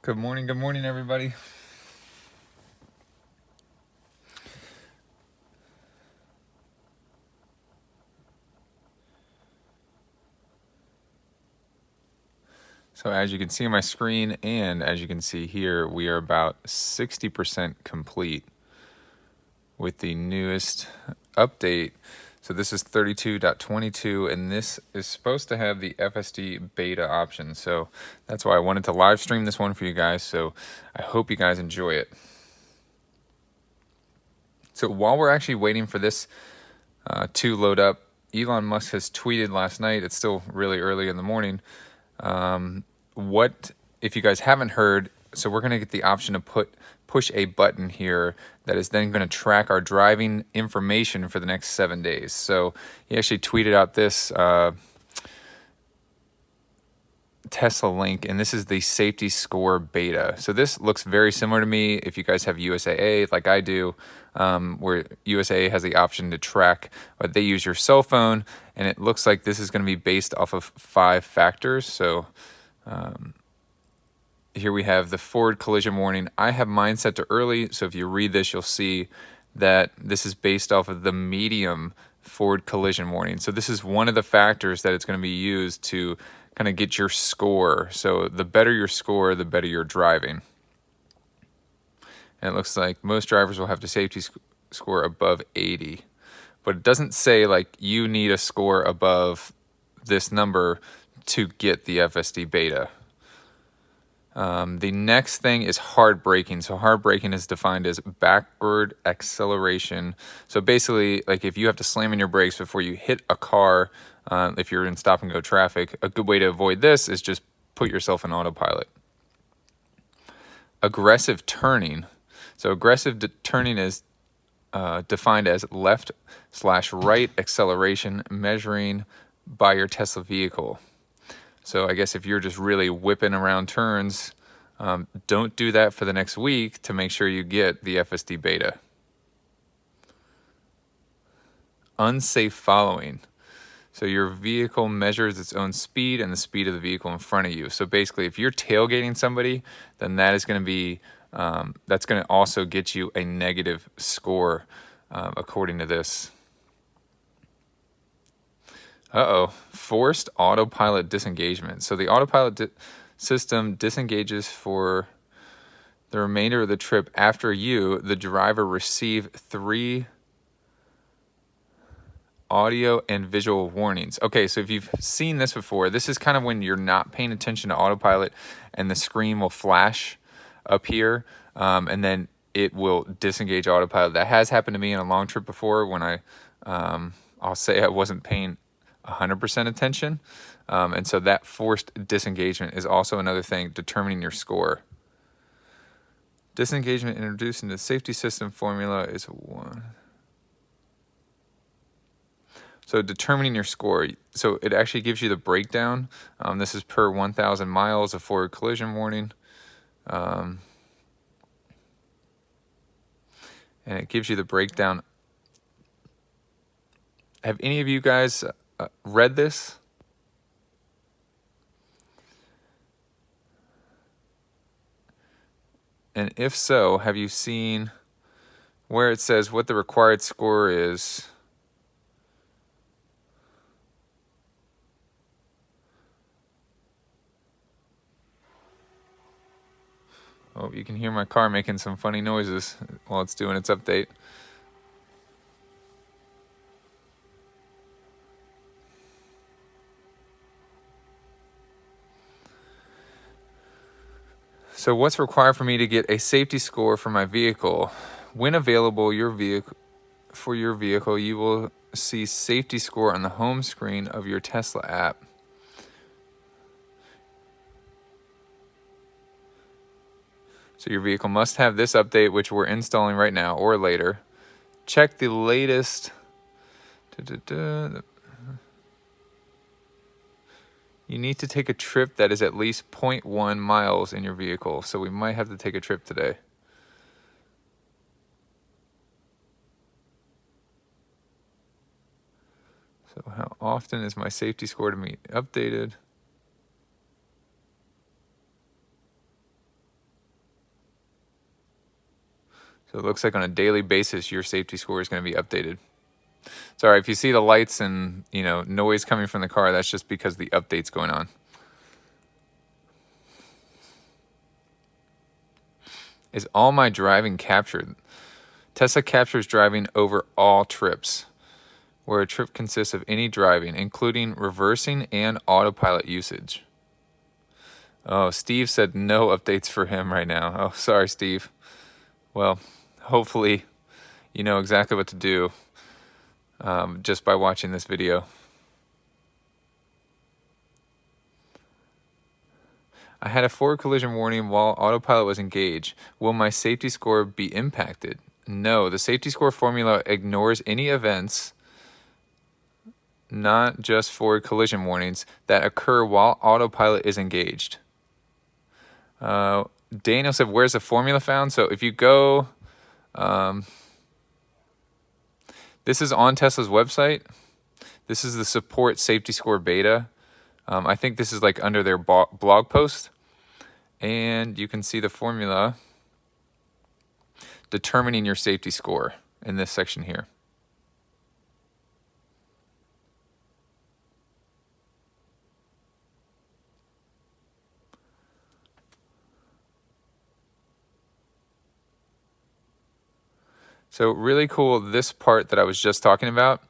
Good morning, everybody. So as you can see on my screen and as you can see here, we are about 60% complete with the newest update. So this is 32.22 and this is supposed to have the FSD beta option. So that's why I wanted to live stream this one for you guys. So I hope you guys enjoy it. So while we're actually waiting for this to load up, Elon Musk has tweeted last night, it's still really early in the morning, what if you guys haven't heard, so we're going to get the option to push a button here that is then going to track our driving information for the next 7 days. So he actually tweeted out this Tesla link, and this is the safety score beta. So this looks very similar to me if you guys have USAA like I do, where USAA has the option to track, but they use your cell phone, and it looks like this is going to be based off of 5 factors. So here we have the forward collision warning. I have mine set to early, so if you read this, you'll see that this is based off of the medium forward collision warning. So this is one of the factors that it's going to be used to kind of get your score. So the better your score, the better your driving. And it looks like most drivers will have the safety score above 80. But it doesn't say like you need a score above this number to get the FSD beta. The next thing is hard braking. So hard braking is defined as backward acceleration. So basically, like if you have to slam in your brakes before you hit a car, if you're in stop and go traffic, a good way to avoid this is just put yourself in autopilot. Aggressive turning. So aggressive turning is defined as left/right acceleration measuring by your Tesla vehicle. So I guess if you're just really whipping around turns, don't do that for the next week to make sure you get the FSD beta. Unsafe following. So your vehicle measures its own speed and the speed of the vehicle in front of you. So basically, if you're tailgating somebody, then that is going to be, that's going to also get you a negative score, according to this. Forced autopilot disengagement. So the autopilot system disengages for the remainder of the trip after you, the driver, receive 3 audio and visual warnings. Okay, so if you've seen this before, this is kind of when you're not paying attention to autopilot and the screen will flash up here, and then it will disengage autopilot. That has happened to me on a long trip before when I'll say I wasn't paying 100% attention. And so that forced disengagement is also another thing determining your score. Disengagement introduced into the safety system formula is 1. So determining your score. So it actually gives you the breakdown. This is per 1,000 miles of forward collision warning. And it gives you the breakdown. Have any of you guys read this? And if so, have you seen where it says what the required score is? Oh, you can hear my car making some funny noises while it's doing its update. So what's required for me to get a safety score for my vehicle? When available, your vehicle, you will see safety score on the home screen of your Tesla app. So your vehicle must have this update, which we're installing right now or later. Check the latest. You need to take a trip that is at least 0.1 miles in your vehicle. So we might have to take a trip today. So how often is my safety score to be updated? So it looks like on a daily basis, your safety score is going to be updated. Sorry, if you see the lights and noise coming from the car, that's just because the update's going on. Is all my driving captured? Tesla captures driving over all trips, where a trip consists of any driving, including reversing and autopilot usage. Oh, Steve said no updates for him right now. Oh, sorry, Steve. Well, hopefully you know exactly what to do just by watching this video. I had a forward collision warning while autopilot was engaged. Will my safety score be impacted? No, the safety score formula ignores any events, not just forward collision warnings, that occur while autopilot is engaged. Daniel said, where's the formula found? So if you go, this is on Tesla's website. This is the support safety score beta. I think this is like under their blog post. And you can see the formula determining your safety score in this section here. So really cool, this part that I was just talking about.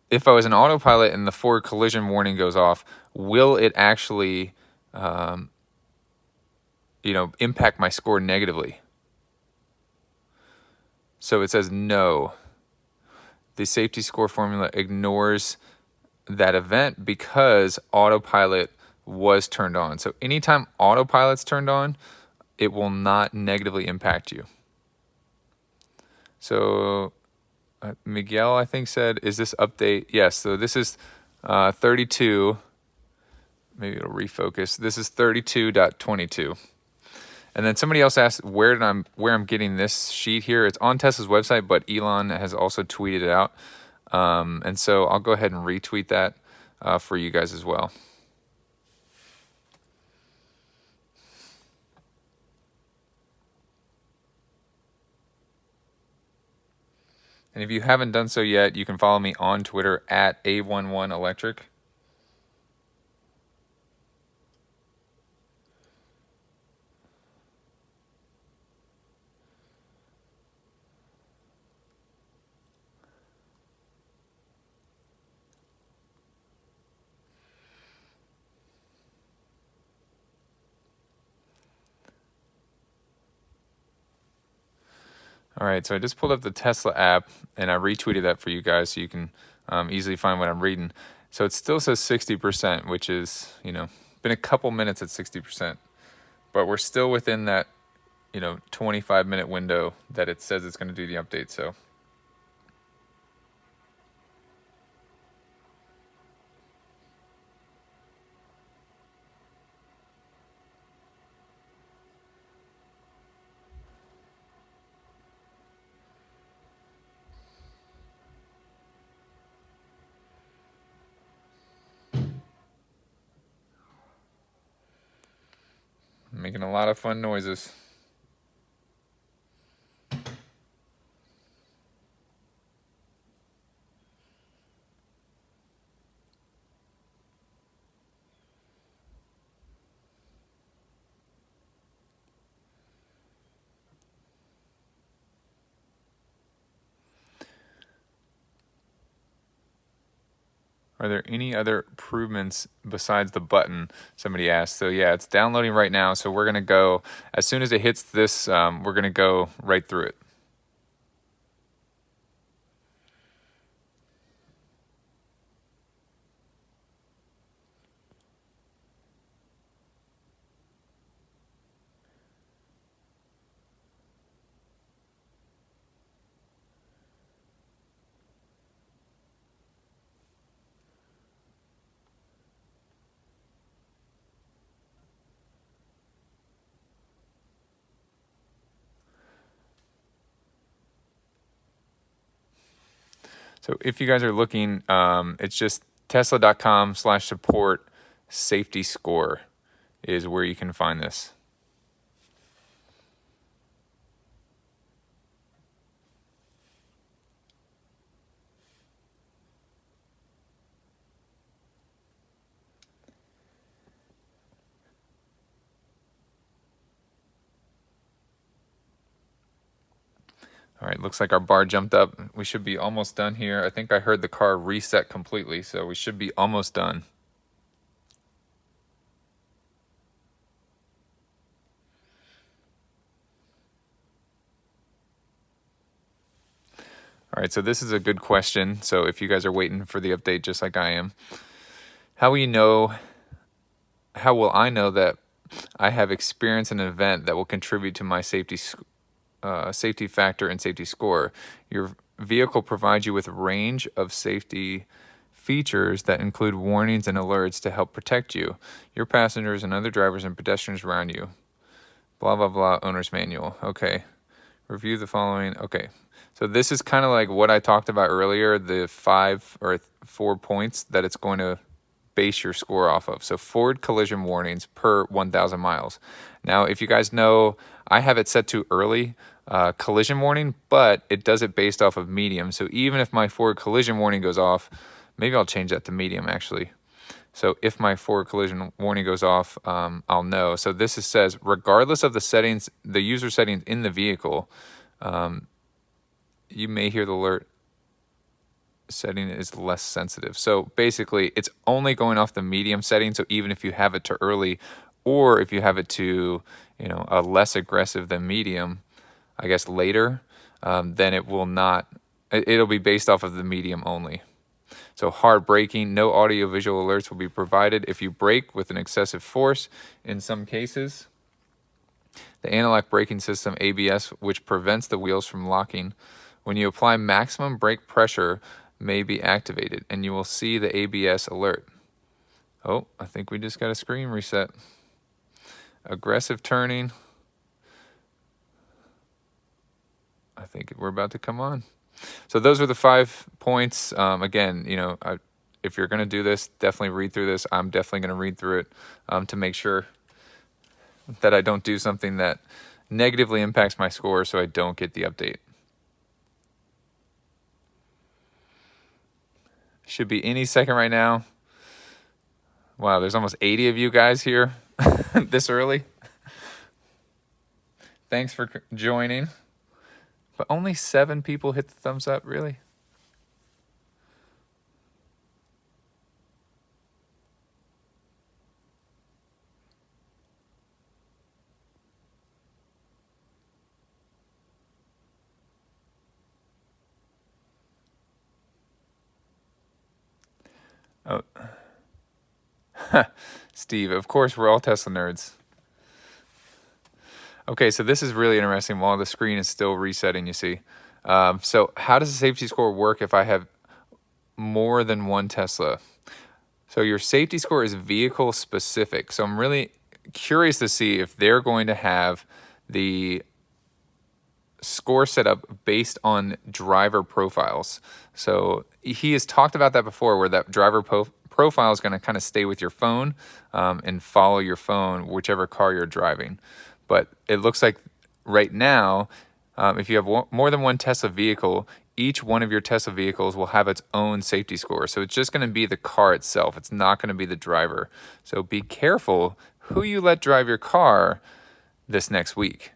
If I was an autopilot and the forward collision warning goes off, will it actually impact my score negatively? So it says no. The safety score formula ignores that event because autopilot was turned on. So anytime autopilot's turned on, it will not negatively impact you. So Miguel, I think, said, is this update? Yes, so this is 32. Maybe it'll refocus. This is 32.22. And then somebody else asked where I'm getting this sheet here. It's on Tesla's website, but Elon has also tweeted it out. And so I'll go ahead and retweet that for you guys as well. And if you haven't done so yet, you can follow me on Twitter at A11Electric. All right, so I just pulled up the Tesla app, and I retweeted that for you guys so you can easily find what I'm reading. So it still says 60%, which is, been a couple minutes at 60%. But we're still within that, 25-minute window that it says it's going to do the update, so. Making a lot of fun noises. Are there any other improvements besides the button? Somebody asked. So yeah, it's downloading right now. So we're going to go, as soon as it hits this, we're going to go right through it. So if you guys are looking, it's just tesla.com/support safety score is where you can find this. All right, looks like our bar jumped up. We should be almost done here. I think I heard the car reset completely, so we should be almost done. All right, so this is a good question. So if you guys are waiting for the update just like I am, how will I know that I have experienced an event that will contribute to my safety factor and safety score? Your vehicle provides you with a range of safety features that include warnings and alerts to help protect you, your passengers, and other drivers and pedestrians around you. Blah, blah, blah, owner's manual. Okay. Review the following. Okay. So this is kind of like what I talked about earlier, the 5 or 4 points that it's going to base your score off of. So forward collision warnings per 1,000 miles. Now, if you guys know, I have it set to early collision warning, but it does it based off of medium. So even if my forward collision warning goes off, maybe I'll change that to medium actually. So if my forward collision warning goes off, I'll know. So this says, regardless of the settings, the user settings in the vehicle, you may hear the alert setting is less sensitive. So basically, it's only going off the medium setting. So even if you have it to early, or if you have it to, a less aggressive than medium, I guess later, then it will not. It'll be based off of the medium only. So hard braking, no audio-visual alerts will be provided if you brake with an excessive force. In some cases, the anti-lock braking system, ABS, which prevents the wheels from locking, when you apply maximum brake pressure, may be activated, and you will see the ABS alert. Oh, I think we just got a screen reset. Aggressive turning. I think we're about to come on. So those are the 5 points. Again, if you're going to do this, definitely read through this. I'm definitely going to read through it to make sure that I don't do something that negatively impacts my score so I don't get the update. Should be any second right now. Wow, there's almost 80 of you guys here this early. Thanks for joining. But only 7 people hit the thumbs up, really? Oh, Steve, of course, we're all Tesla nerds. Okay, so this is really interesting while the screen is still resetting, you see. So how does the safety score work if I have more than one Tesla? So your safety score is vehicle specific. So I'm really curious to see if they're going to have the score set up based on driver profiles. So he has talked about that before, where that driver profile is going to kind of stay with your phone and follow your phone, whichever car you're driving. But it looks like right now, if you have more than one Tesla vehicle, each one of your Tesla vehicles will have its own safety score. So it's just going to be the car itself. It's not going to be the driver. So be careful who you let drive your car this next week.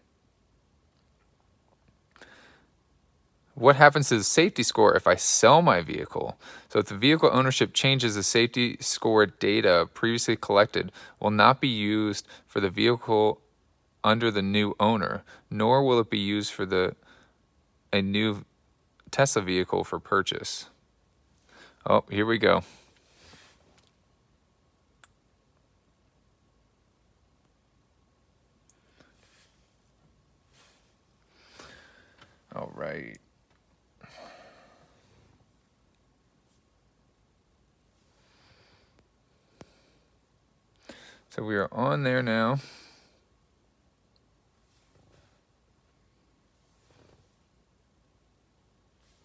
What happens to the safety score if I sell my vehicle? So if the vehicle ownership changes, the safety score data previously collected will not be used for the vehicle under the new owner, nor will it be used for a new Tesla vehicle for purchase. Oh, here we go. All right. So we are on there now.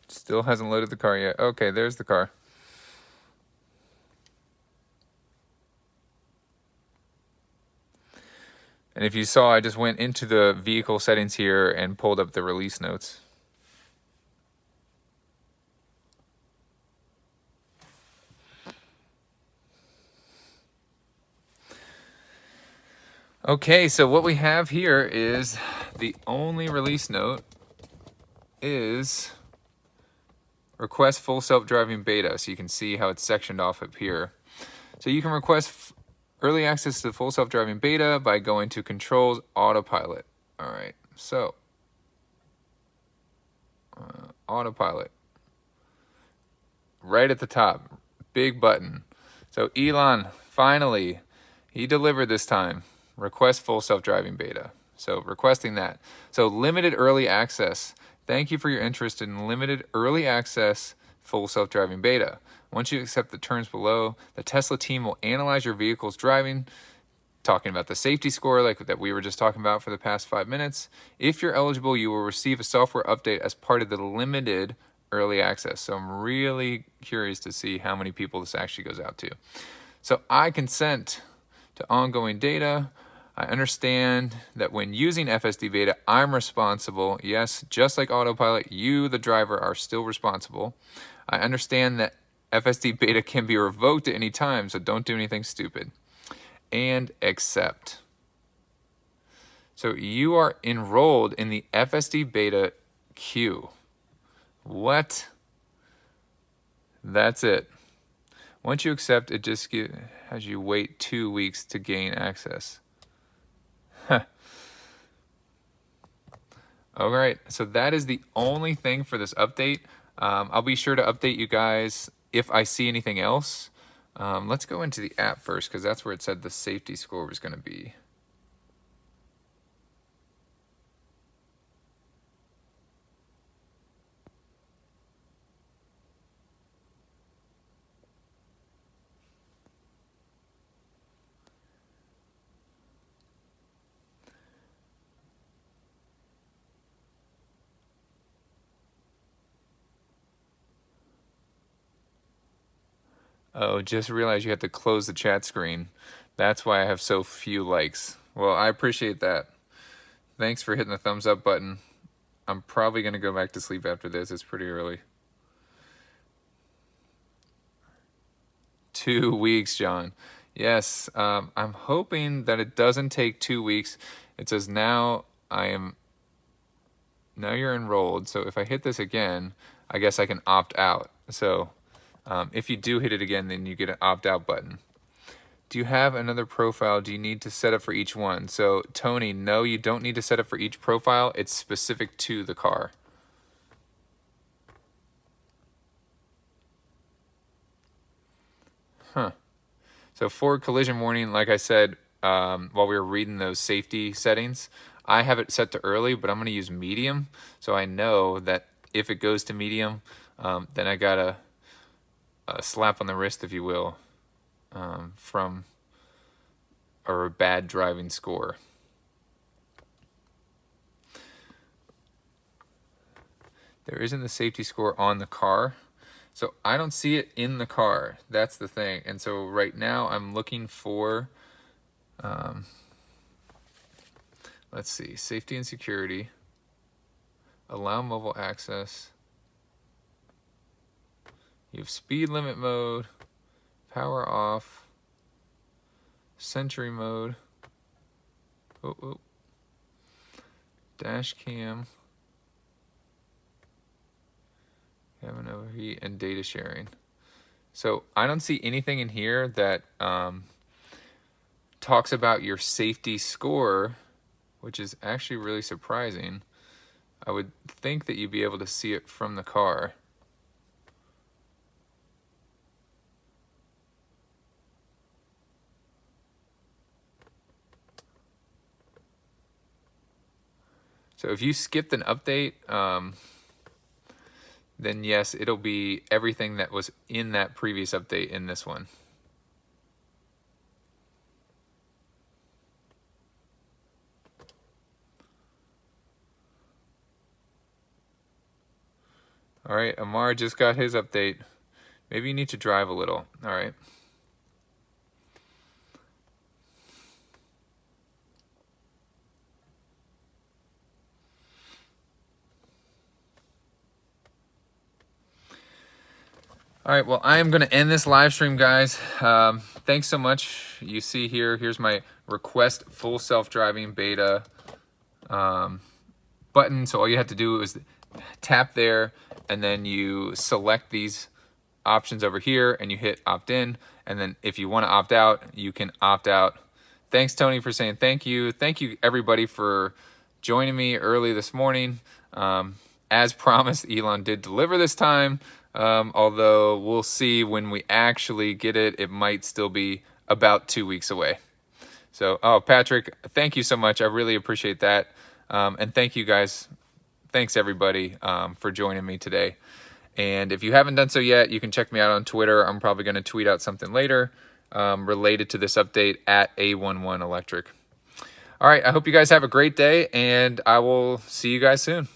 Still hasn't loaded the car yet. Okay, there's the car. And if you saw, I just went into the vehicle settings here and pulled up the release notes. Okay, so what we have here is the only release note is request full self-driving beta. So you can see how it's sectioned off up here. So you can request early access to full self-driving beta by going to Controls, Autopilot. All right, so Autopilot. Right at the top, big button. So Elon, finally, he delivered this time. Request full self-driving beta. So requesting that. So limited early access. Thank you for your interest in limited early access full self-driving beta. Once you accept the terms below, the Tesla team will analyze your vehicle's driving, talking about the safety score like that we were just talking about for the past 5 minutes. If you're eligible, you will receive a software update as part of the limited early access. So I'm really curious to see how many people this actually goes out to. So I consent to ongoing data. I understand that when using FSD beta, I'm responsible. Yes, just like Autopilot, you, the driver, are still responsible. I understand that FSD beta can be revoked at any time, so don't do anything stupid. And accept. So you are enrolled in the FSD beta queue. What? That's it. Once you accept, it just has you wait 2 weeks to gain access. All right, so that is the only thing for this update. I'll be sure to update you guys if I see anything else. Let's go into the app first, because that's where it said the safety score was going to be. Oh, just realized you have to close the chat screen. That's why I have so few likes. Well, I appreciate that. Thanks for hitting the thumbs up button. I'm probably going to go back to sleep after this. It's pretty early. 2 weeks, John. Yes, I'm hoping that it doesn't take 2 weeks. It says now you're enrolled. So if I hit this again, I guess I can opt out. So if you do hit it again, then you get an opt-out button. Do you have another profile? Do you need to set up for each one? So Tony, no, you don't need to set up for each profile. It's specific to the car. So for collision warning, like I said, while we were reading those safety settings, I have it set to early, but I'm going to use medium. So I know that if it goes to medium, then I got a slap on the wrist, if you will, from a bad driving score. There isn't the safety score on the car. So I don't see it in the car. That's the thing. And so right now I'm looking for, let's see, safety and security, allow mobile access. You have speed limit mode, power off, Sentry mode, dash cam, cabin overheat, and data sharing. So I don't see anything in here that talks about your safety score, which is actually really surprising. I would think that you'd be able to see it from the car. So if you skipped an update, then yes, it'll be everything that was in that previous update in this one. All right, Amar just got his update. Maybe you need to drive a little. All right. All right, well, I am going to end this live stream, guys. Thanks so much. You see here's my request full self-driving beta button. So all you have to do is tap there, and then you select these options over here and you hit opt in. And then if you want to opt out, you can opt out. Thanks, Tony, for saying thank you. Thank you, everybody, for joining me early this morning. As promised, Elon did deliver this time, although we'll see when we actually get it. It might still be about 2 weeks away. So, oh, Patrick, thank you so much. I really appreciate that. And thank you guys. Thanks, everybody, for joining me today. And if you haven't done so yet, you can check me out on Twitter. I'm probably going to tweet out something later related to this update at A11 Electric. All right, I hope you guys have a great day, and I will see you guys soon.